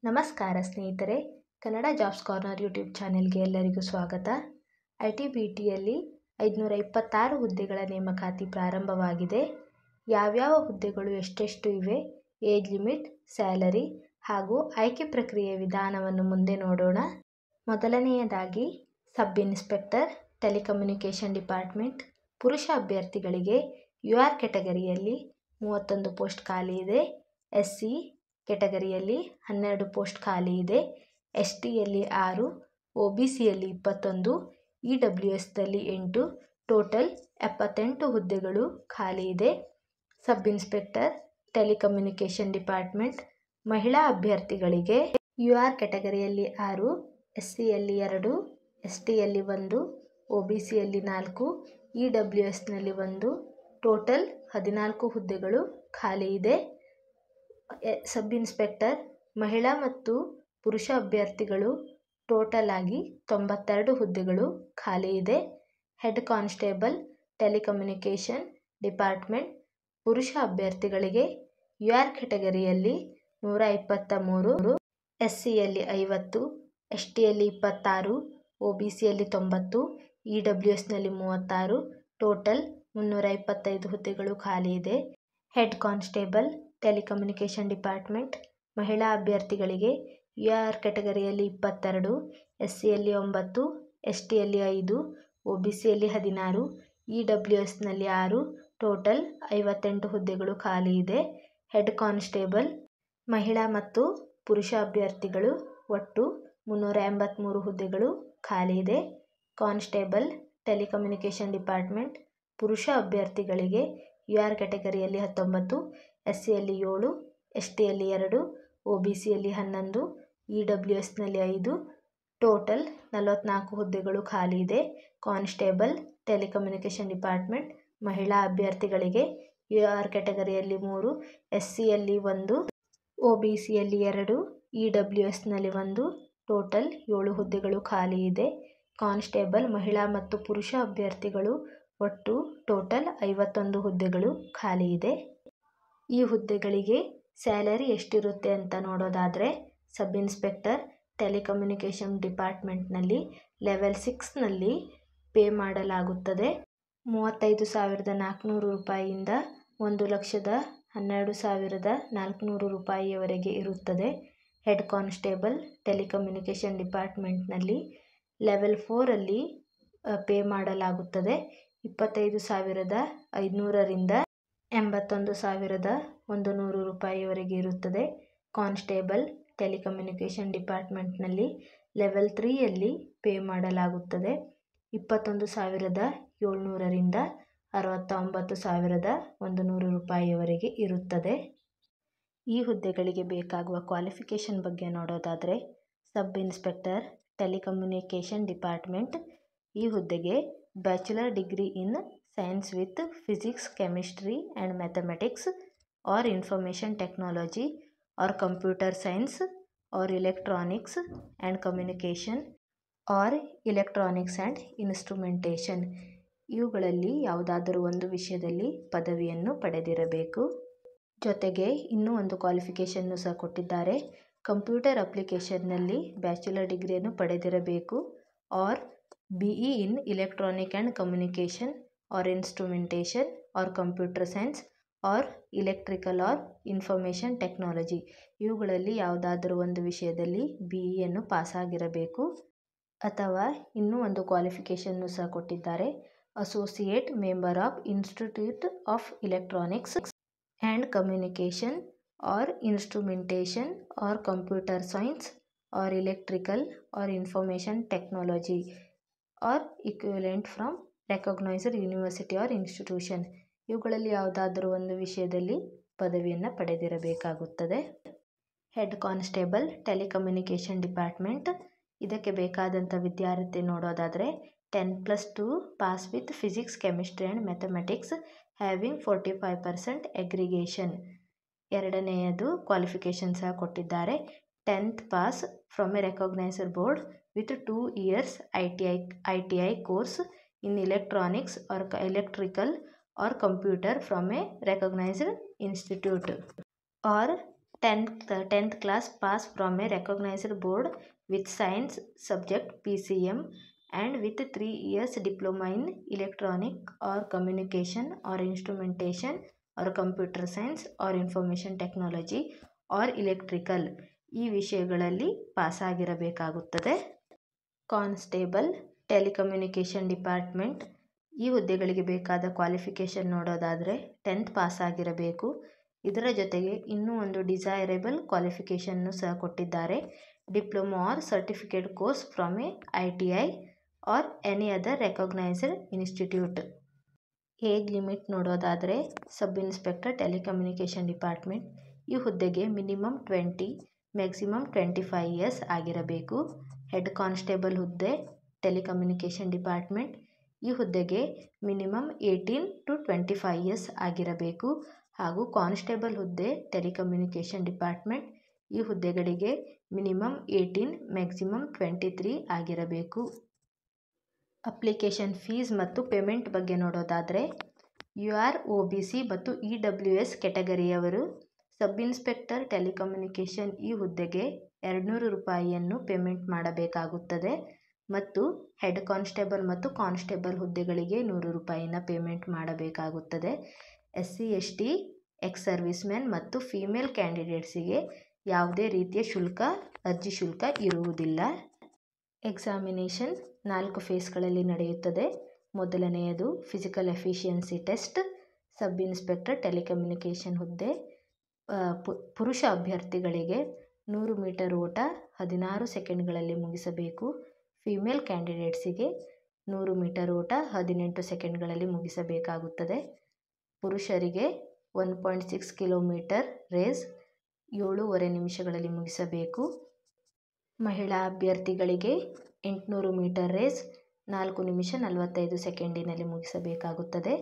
ನಮಸ್ಕಾರ ಸ್ನೇಹಿತರೆ, Kannada jobs corner YouTube ಚಾನೆಲ್ಗೆ ಎಲ್ಲರಿಗೂ ಸ್ವಾಗತ. ITBTಯಲ್ಲಿ 526 ಹುದ್ದೆಗಳ ನೇಮಕಾತಿ ಪ್ರಾರಂಭವಾಗಿದೆ. ಯಾವ್ಯಾವ ಹುದ್ದೆಗಳು ಎಷ್ಟೆಷ್ಟು ಇವೆ, ಏಜ್ ಲಿಮಿಟ್, ಸ್ಯಾಲರಿ ಹಾಗೂ ಆಯ್ಕೆ ಪ್ರಕ್ರಿಯೆ ವಿಧಾನವನ್ನು ಮುಂದೆ ನೋಡೋಣ. ಮೊದಲನೆಯದಾಗಿ ಸಬ್ ಇನ್ಸ್ಪೆಕ್ಟರ್ ಟೆಲಿಕಮ್ಯುನಿಕೇಷನ್ ಡಿಪಾರ್ಟ್ಮೆಂಟ್. ಪುರುಷ ಅಭ್ಯರ್ಥಿಗಳಿಗೆ UR ಕೆಟಗರಿಯಲ್ಲಿ 31 ಪೋಸ್ಟ್ ಖಾಲಿ ಇದೆ. SC ಕೆಟಗರಿಯಲ್ಲಿ 12 ಪೋಸ್ಟ್ ಖಾಲಿ ಇದೆ. STಯಲ್ಲಿ 6, OBCಯಲ್ಲಿ 21, EWSದಲ್ಲಿ 8, ಟೋಟಲ್ 78 ಹುದ್ದೆಗಳು ಖಾಲಿ ಇದೆ. ಸಬ್ ಇನ್ಸ್ಪೆಕ್ಟರ್ ಟೆಲಿಕಮ್ಯುನಿಕೇಷನ್ ಡಿಪಾರ್ಟ್ಮೆಂಟ್. ಮಹಿಳಾ ಅಭ್ಯರ್ಥಿಗಳಿಗೆ UR ಕೆಟಗರಿಯಲ್ಲಿ 6, SCಯಲ್ಲಿ 2, STಯಲ್ಲಿ 1, OBCಯಲ್ಲಿ 4, EWSನಲ್ಲಿ 1, ಟೋಟಲ್ 14 ಹುದ್ದೆಗಳು ಖಾಲಿ ಇದೆ. ಸಬ್ ಇನ್ಸ್ಪೆಕ್ಟರ್ ಮಹಿಳಾ ಮತ್ತು ಪುರುಷ ಅಭ್ಯರ್ಥಿಗಳು ಟೋಟಲ್ ಆಗಿ 92 ಹುದ್ದೆಗಳು ಖಾಲಿ ಇದೆ. Head constable telecommunication department. ಪುರುಷ ಅಭ್ಯರ್ಥಿಗಳಿಗೆ UR ಕೆಟಗರಿಯಲ್ಲಿ 123, SCಯಲ್ಲಿ 50, STಯಲ್ಲಿ 26, OBCಯಲ್ಲಿ 90, EWSನಲ್ಲಿ 36, ಟೋಟಲ್ 325 ಹುದ್ದೆಗಳು ಖಾಲಿ ಇದೆ. Head constable telecommunication department. ಮಹಿಳಾ ಅಭ್ಯರ್ಥಿಗಳಿಗೆ UR ಕೆಟಗರಿಯಲ್ಲಿ 22, SCಯಲ್ಲಿ 9, STಯಲ್ಲಿ 5, OBCಯಲ್ಲಿ 16, EWSನಲ್ಲಿ 6, ಟೋಟಲ್ 58 ಹುದ್ದೆಗಳು ಖಾಲಿ ಇದೆ. ಹೆಡ್ ಕಾನ್ಸ್ಟೇಬಲ್ ಮಹಿಳಾ ಮತ್ತು ಪುರುಷ ಅಭ್ಯರ್ಥಿಗಳು ಒಟ್ಟು 383 ಹುದ್ದೆಗಳು ಖಾಲಿ ಇದೆ. Constable telecommunication department. ಪುರುಷ ಅಭ್ಯರ್ಥಿಗಳಿಗೆ UR ಕೆಟಗರಿಯಲ್ಲಿ 19, SCಯಲ್ಲಿ 7, STಯಲ್ಲಿ 2, OBCಯಲ್ಲಿ 11, EWSನಲ್ಲಿ 5, ಟೋಟಲ್ 44 ಹುದ್ದೆಗಳು ಖಾಲಿ ಇದೆ. Constable telecommunication department. ಮಹಿಳಾ ಅಭ್ಯರ್ಥಿಗಳಿಗೆ UR ಕೆಟಗರಿಯಲ್ಲಿ 3, SCಯಲ್ಲಿ 1, OBCಯಲ್ಲಿ 2, EWSನಲ್ಲಿ 1, ಟೋಟಲ್ 7 ಹುದ್ದೆಗಳು ಖಾಲಿ ಇದೆ. ಕಾನ್ಸ್ಟೇಬಲ್ ಮಹಿಳಾ ಮತ್ತು ಪುರುಷ ಅಭ್ಯರ್ಥಿಗಳು ಒಟ್ಟು ಟೋಟಲ್ 51 ಹುದ್ದೆಗಳು ಖಾಲಿ ಇದೆ. ಈ ಹುದ್ದೆಗಳಿಗೆ ಸ್ಯಾಲರಿ ಎಷ್ಟಿರುತ್ತೆ ಅಂತ ನೋಡೋದಾದರೆ, ಸಬ್ ಇನ್ಸ್ಪೆಕ್ಟರ್ ಟೆಲಿಕಮ್ಯುನಿಕೇಷನ್ ಡಿಪಾರ್ಟ್ಮೆಂಟ್ನಲ್ಲಿ ಲೆವೆಲ್ 6ನಲ್ಲಿ ಪೇ ಮಾಡಲಾಗುತ್ತದೆ. 35,400 ರೂಪಾಯಿಯಿಂದ 1,12,400 ರೂಪಾಯಿಯವರೆಗೆ ಇರುತ್ತದೆ. ಹೆಡ್ ಕಾನ್ಸ್ಟೇಬಲ್ ಟೆಲಿಕಮ್ಯುನಿಕೇಷನ್ ಡಿಪಾರ್ಟ್ಮೆಂಟ್ನಲ್ಲಿ ಲೆವೆಲ್ 4ಅಲ್ಲಿ ಪೇ ಮಾಡಲಾಗುತ್ತದೆ. 25,500ರಿಂದ 81,100 ರೂಪಾಯಿಯವರೆಗೆ ಇರುತ್ತದೆ. ಕಾನ್ಸ್ಟೇಬಲ್ ಟೆಲಿಕಮ್ಯುನಿಕೇಷನ್ ಡಿಪಾರ್ಟ್ಮೆಂಟ್ನಲ್ಲಿ ಲೆವೆಲ್ 3ಯಲ್ಲಿ ಪೇ ಮಾಡಲಾಗುತ್ತದೆ. 21,700ರಿಂದ 69,100 ರೂಪಾಯಿಯವರೆಗೆ ಇರುತ್ತದೆ. ಈ ಹುದ್ದೆಗಳಿಗೆ ಬೇಕಾಗುವ ಕ್ವಾಲಿಫಿಕೇಷನ್ ಬಗ್ಗೆ ನೋಡೋದಾದರೆ, ಸಬ್ ಇನ್ಸ್ಪೆಕ್ಟರ್ ಟೆಲಿಕಮ್ಯುನಿಕೇಷನ್ ಡಿಪಾರ್ಟ್ಮೆಂಟ್. ಈ ಹುದ್ದೆಗೆ bachelor degree in science with physics, chemistry and mathematics or information technology or computer science or electronics and communication or electronics and instrumentation ಇವುಗಳಲ್ಲಿ ಯಾವುದಾದರೂ ಒಂದು ವಿಷಯದಲ್ಲಿ ಪದವಿಯನ್ನು ಪಡೆದಿರಬೇಕು. ಜೊತೆಗೆ ಇನ್ನೂ ಒಂದು ಕ್ವಾಲಿಫಿಕೇಷನ್ನು ಸಹ ಕೊಟ್ಟಿದ್ದಾರೆ. ಕಂಪ್ಯೂಟರ್ ಅಪ್ಲಿಕೇಶನ್ನಲ್ಲಿ ಬ್ಯಾಚುಲರ್ ಡಿಗ್ರಿಯನ್ನು ಪಡೆದಿರಬೇಕು or BE in electronic and communication or instrumentation or computer science or electrical or information technology ಇವುಗಳಲ್ಲಿ ಯಾವುದಾದರೂ ಒಂದು ವಿಷಯದಲ್ಲಿ BEಯನ್ನು ಪಾಸಾಗಿರಬೇಕು. ಅಥವಾ ಇನ್ನೂ ಒಂದು ಕ್ವಾಲಿಫಿಕೇಷನ್ನು ಸಹ ಕೊಟ್ಟಿದ್ದಾರೆ. Associate member of institute of electronics and communication or instrumentation or computer science or electrical or information technology or equivalent from recognised university or institution ಇವುಗಳಲ್ಲಿ ಯಾವುದಾದರೂ ಒಂದು ವಿಷಯದಲ್ಲಿ ಪದವಿಯನ್ನು ಪಡೆದಿರಬೇಕಾಗುತ್ತದೆ. Head constable telecommunication department. ಇದಕ್ಕೆ ಬೇಕಾದಂಥ ವಿದ್ಯಾರ್ಥಿ ನೋಡೋದಾದರೆ 10+2 pass with physics, chemistry and mathematics having 45% aggregation. ಎರಡನೆಯದು ಕ್ವಾಲಿಫಿಕೇಷನ್ ಸಹ ಕೊಟ್ಟಿದ್ದಾರೆ. 10th pass from a recognised board with 2 years ITI course in electronics R electrical or computer from a recognised institute or 10th class pass from a recognized board with science subject PCM and with 3 years diploma in electronic or communication or instrumentation or computer science or information technology or electrical ಈ ವಿಷಯಗಳಲ್ಲಿ ಪಾಸಾಗಿರಬೇಕಾಗುತ್ತದೆ. Constable telecommunication department ಈ ಹುದ್ದೆಗಳಿಗೆ ಬೇಕಾದ qualification ನೋಡೋದಾದರೆ 10th ಪಾಸಾಗಿರಬೇಕು. ಇದರ ಜೊತೆಗೆ ಇನ್ನೂ ಒಂದು ಡಿಸೈರೇಬಲ್ ಕ್ವಾಲಿಫಿಕೇಷನ್ನು ಸಹ ಕೊಟ್ಟಿದ್ದಾರೆ. Diploma R certificate course from A ITI R any other recognised institute. Age limit ನೋಡೋದಾದರೆ ಸಬ್ ಇನ್ಸ್ಪೆಕ್ಟರ್ ಟೆಲಿಕಮ್ಯುನಿಕೇಷನ್ ಡಿಪಾರ್ಟ್ಮೆಂಟ್ ಈ ಹುದ್ದೆಗೆ ಮಿನಿಮಮ್ 20 ಮ್ಯಾಕ್ಸಿಮಮ್ 25 ಇಯರ್ಸ್ ಆಗಿರಬೇಕು. ಹೆಡ್ ಕಾನ್ಸ್ಟೇಬಲ್ ಹುದ್ದೆ ಟೆಲಿಕಮ್ಯುನಿಕೇಷನ್ ಡಿಪಾರ್ಟ್ಮೆಂಟ್ ಈ ಹುದ್ದೆಗೆ ಮಿನಿಮಮ್ 18 to 25 ಇಯರ್ಸ್ ಆಗಿರಬೇಕು. ಹಾಗೂ ಕಾನ್ಸ್ಟೇಬಲ್ ಹುದ್ದೆ ಟೆಲಿಕಮ್ಯುನಿಕೇಷನ್ ಡಿಪಾರ್ಟ್ಮೆಂಟ್ ಈ ಹುದ್ದೆಗಳಿಗೆ ಮಿನಿಮಮ್ 18 ಮ್ಯಾಕ್ಸಿಮಮ್ 23 ಆಗಿರಬೇಕು. ಅಪ್ಲಿಕೇಶನ್ ಫೀಸ್ ಮತ್ತು ಪೇಮೆಂಟ್ ಬಗ್ಗೆ ನೋಡೋದಾದರೆ UR OBC ಮತ್ತು EWS ಕೆಟಗರಿಯವರು ಸಬ್ ಇನ್ಸ್ಪೆಕ್ಟರ್ ಟೆಲಿಕಮ್ಯುನಿಕೇಷನ್ ಈ ಹುದ್ದೆಗೆ 200 ರೂಪಾಯಿಯನ್ನು ಪೇಮೆಂಟ್ ಮಾಡಬೇಕಾಗುತ್ತದೆ ಮತ್ತು ಹೆಡ್ ಕಾನ್ಸ್ಟೇಬಲ್ ಮತ್ತು ಕಾನ್ಸ್ಟೇಬಲ್ ಹುದ್ದೆಗಳಿಗೆ 100 ರೂಪಾಯಿನ ಪೇಮೆಂಟ್ ಮಾಡಬೇಕಾಗುತ್ತದೆ. SC ST ex service man ಮತ್ತು ಫೀಮೇಲ್ ಕ್ಯಾಂಡಿಡೇಟ್ಸಿಗೆ ಯಾವುದೇ ರೀತಿಯ ಅರ್ಜಿ ಶುಲ್ಕ ಇರುವುದಿಲ್ಲ. ಎಕ್ಸಾಮಿನೇಷನ್ 4 ಫೇಸ್ಗಳಲ್ಲಿ ನಡೆಯುತ್ತದೆ. ಮೊದಲನೆಯದು ಫಿಸಿಕಲ್ ಎಫಿಷಿಯನ್ಸಿ ಟೆಸ್ಟ್. ಸಬ್ ಇನ್ಸ್ಪೆಕ್ಟರ್ ಟೆಲಿಕಮ್ಯುನಿಕೇಷನ್ ಹುದ್ದೆ ಪುರುಷ ಅಭ್ಯರ್ಥಿಗಳಿಗೆ 100 ಮೀಟರ್ ಓಟ 16 ಸೆಕೆಂಡ್ಗಳಲ್ಲಿ ಮುಗಿಸಬೇಕು. ಫಿಮೇಲ್ ಕ್ಯಾಂಡಿಡೇಟ್ಸಿಗೆ 100 ಮೀಟರ್ ಓಟ 18 ಸೆಕೆಂಡ್ಗಳಲ್ಲಿ ಮುಗಿಸಬೇಕಾಗುತ್ತದೆ. ಪುರುಷರಿಗೆ 1.6 ಕಿಲೋಮೀಟರ್ ರೇಸ್ 7.5 ನಿಮಿಷಗಳಲ್ಲಿ ಮುಗಿಸಬೇಕು. ಮಹಿಳಾ ಅಭ್ಯರ್ಥಿಗಳಿಗೆ 800 ಮೀಟರ್ ರೇಸ್ 4 ನಿಮಿಷ 45 ಸೆಕೆಂಡಿನಲ್ಲಿ ಮುಗಿಸಬೇಕಾಗುತ್ತದೆ.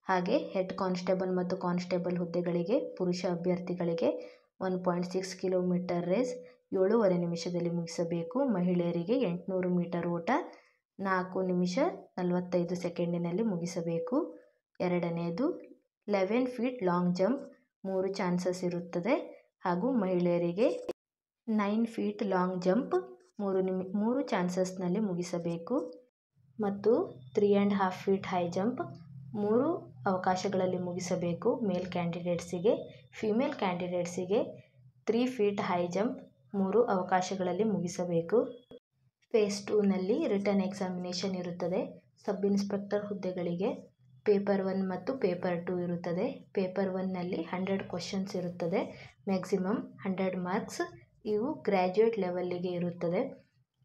ಹಾಗೆ ಹೆಡ್ ಕಾನ್ಸ್ಟೇಬಲ್ ಮತ್ತು ಕಾನ್ಸ್ಟೇಬಲ್ ಹುದ್ದೆಗಳಿಗೆ ಪುರುಷ ಅಭ್ಯರ್ಥಿಗಳಿಗೆ 1.6 ಕಿಲೋಮೀಟರ್ ರೇಸ್ 7.5 ನಿಮಿಷದಲ್ಲಿ ಮುಗಿಸಬೇಕು. ಮಹಿಳೆಯರಿಗೆ 800 ಮೀಟರ್ ಓಟ 4 ನಿಮಿಷ 45 ಸೆಕೆಂಡಿನಲ್ಲಿ ಮುಗಿಸಬೇಕು. ಎರಡನೆಯದು 11 ಫೀಟ್ ಲಾಂಗ್ ಜಂಪ್ 3 ಚಾನ್ಸಸ್ ಇರುತ್ತದೆ. ಹಾಗೂ ಮಹಿಳೆಯರಿಗೆ 9 ಫೀಟ್ ಲಾಂಗ್ ಜಂಪ್ 3 ಚಾನ್ಸಸ್ನಲ್ಲಿ ಮುಗಿಸಬೇಕು. ಮತ್ತು 3.5 ಫೀಟ್ ಹೈ ಜಂಪ್ 3 ಅವಕಾಶಗಳಲ್ಲಿ ಮುಗಿಸಬೇಕು ಮೇಲ್ ಕ್ಯಾಂಡಿಡೇಟ್ಸಿಗೆ. ಫಿಮೇಲ್ ಕ್ಯಾಂಡಿಡೇಟ್ಸಿಗೆ 3 ಫೀಟ್ ಹೈ ಜಂಪ್ 3 ಅವಕಾಶಗಳಲ್ಲಿ ಮುಗಿಸಬೇಕು. ಫೇಸ್ 2ನಲ್ಲಿ ರಿಟರ್ನ್ ಎಕ್ಸಾಮಿನೇಷನ್ ಇರುತ್ತದೆ. ಸಬ್ ಇನ್ಸ್ಪೆಕ್ಟರ್ ಹುದ್ದೆಗಳಿಗೆ ಪೇಪರ್ 1 ಮತ್ತು ಪೇಪರ್ 2 ಇರುತ್ತದೆ. ಪೇಪರ್ 1ನಲ್ಲಿ 100 ಕ್ವಶನ್ಸ್ ಇರುತ್ತದೆ. Maximum 100 marks. ಇವು ಗ್ರ್ಯಾಜುಯೇಟ್ ಲೆವೆಲ್ಲಿಗೆ ಇರುತ್ತದೆ.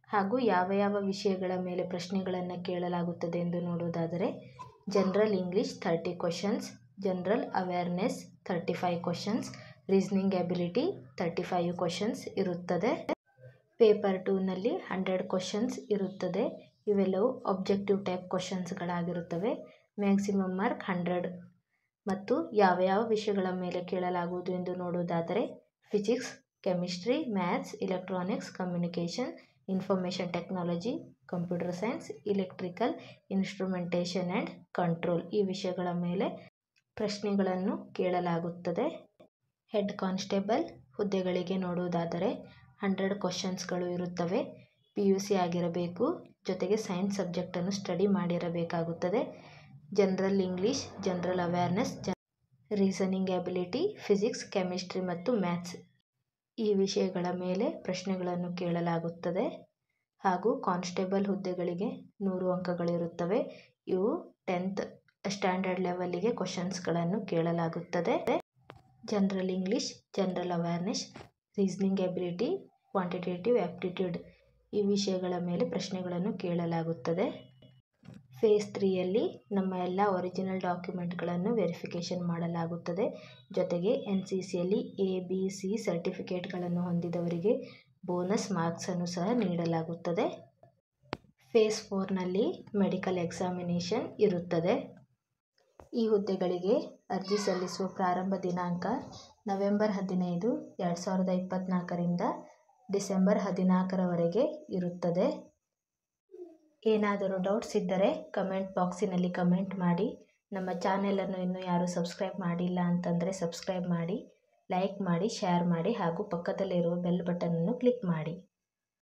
ಹಾಗೂ ಯಾವ ವಿಷಯಗಳ ಮೇಲೆ ಪ್ರಶ್ನೆಗಳನ್ನು ಕೇಳಲಾಗುತ್ತದೆ ಎಂದು ನೋಡೋದಾದರೆ general English 30 questions, general awareness 35 questions, reasoning ability 35 questions ಇರುತ್ತದೆ. ಪೇಪರ್ 2ನಲ್ಲಿ 100 ಕ್ವಶನ್ಸ್ ಇರುತ್ತದೆ. ಇವೆಲ್ಲವೂ ಆಬ್ಜೆಕ್ಟಿವ್ ಟೈಪ್ ಕ್ವಶನ್ಸ್ಗಳಾಗಿರುತ್ತವೆ. Maximum mark 100. ಮತ್ತು ಯಾವ ವಿಷಯಗಳ ಮೇಲೆ ಕೇಳಲಾಗುವುದು ಎಂದು ನೋಡೋದಾದರೆ physics, chemistry, maths, electronics, communication, information technology, computer science, electrical, instrumentation and control ಈ ವಿಷಯಗಳ ಮೇಲೆ ಪ್ರಶ್ನೆಗಳನ್ನು ಕೇಳಲಾಗುತ್ತದೆ. ಹೆಡ್ ಕಾನ್ಸ್ಟೇಬಲ್ ಹುದ್ದೆಗಳಿಗೆ ನೋಡುವುದಾದರೆ 100 ಕ್ವಶನ್ಸ್ಗಳು ಇರುತ್ತವೆ. PUC ಆಗಿರಬೇಕು. ಜೊತೆಗೆ ಸೈನ್ಸ್ ಸಬ್ಜೆಕ್ಟನ್ನು ಸ್ಟಡಿ ಮಾಡಿರಬೇಕಾಗುತ್ತದೆ. General English, general awareness, reasoning ability, physics, chemistry ಮತ್ತು ಮ್ಯಾಥ್ಸ್ ಈ ವಿಷಯಗಳ ಮೇಲೆ ಪ್ರಶ್ನೆಗಳನ್ನು ಕೇಳಲಾಗುತ್ತದೆ. ಹಾಗೂ ಕಾನ್ಸ್ಟೇಬಲ್ ಹುದ್ದೆಗಳಿಗೆ 100 ಅಂಕಗಳಿರುತ್ತವೆ. ಇವು 10th ಸ್ಟ್ಯಾಂಡರ್ಡ್ ಲೆವೆಲ್ಲಿಗೆ ಕ್ವಶನ್ಸ್ಗಳನ್ನು ಕೇಳಲಾಗುತ್ತದೆ. General English, general awareness, reasoning ability, quantitative aptitude ಈ ವಿಷಯಗಳ ಮೇಲೆ ಪ್ರಶ್ನೆಗಳನ್ನು ಕೇಳಲಾಗುತ್ತದೆ. ಫೇಸ್ 3ಯಲ್ಲಿ ನಮ್ಮ ಎಲ್ಲ ಒರಿಜಿನಲ್ ಡಾಕ್ಯುಮೆಂಟ್ಗಳನ್ನು ವೆರಿಫಿಕೇಷನ್ ಮಾಡಲಾಗುತ್ತದೆ. ಜೊತೆಗೆ NCCಯಲ್ಲಿ ABC ಸರ್ಟಿಫಿಕೇಟ್ಗಳನ್ನು ಹೊಂದಿದವರಿಗೆ ಬೋನಸ್ ಮಾರ್ಕ್ಸನ್ನು ಸಹ ನೀಡಲಾಗುತ್ತದೆ. ಫೇಸ್ 4ನಲ್ಲಿ ಮೆಡಿಕಲ್ ಎಕ್ಸಾಮಿನೇಷನ್ ಇರುತ್ತದೆ. ಈ ಹುದ್ದೆಗಳಿಗೆ ಅರ್ಜಿ ಸಲ್ಲಿಸುವ ಪ್ರಾರಂಭ ದಿನಾಂಕ ನವೆಂಬರ್ 15, 2024ರಿಂದ ಡಿಸೆಂಬರ್ 14ರವರೆಗೆ ಇರುತ್ತದೆ. ಏನಾದರೂ ಡೌಟ್ಸ್ ಇದ್ದರೆ ಕಮೆಂಟ್ ಬಾಕ್ಸಿನಲ್ಲಿ ಕಮೆಂಟ್ ಮಾಡಿ. ನಮ್ಮ ಚಾನೆಲನ್ನು ಇನ್ನೂ ಯಾರೂ ಸಬ್ಸ್ಕ್ರೈಬ್ ಮಾಡಿಲ್ಲ ಅಂತಂದರೆ ಸಬ್ಸ್ಕ್ರೈಬ್ ಮಾಡಿ. ಲೈಕ್ ಮಾಡಿ, ಶೇರ್ ಮಾಡಿ ಹಾಗೂ ಪಕ್ಕದಲ್ಲಿರುವ ಬೆಲ್ ಬಟನನ್ನು ಕ್ಲಿಕ್ ಮಾಡಿ.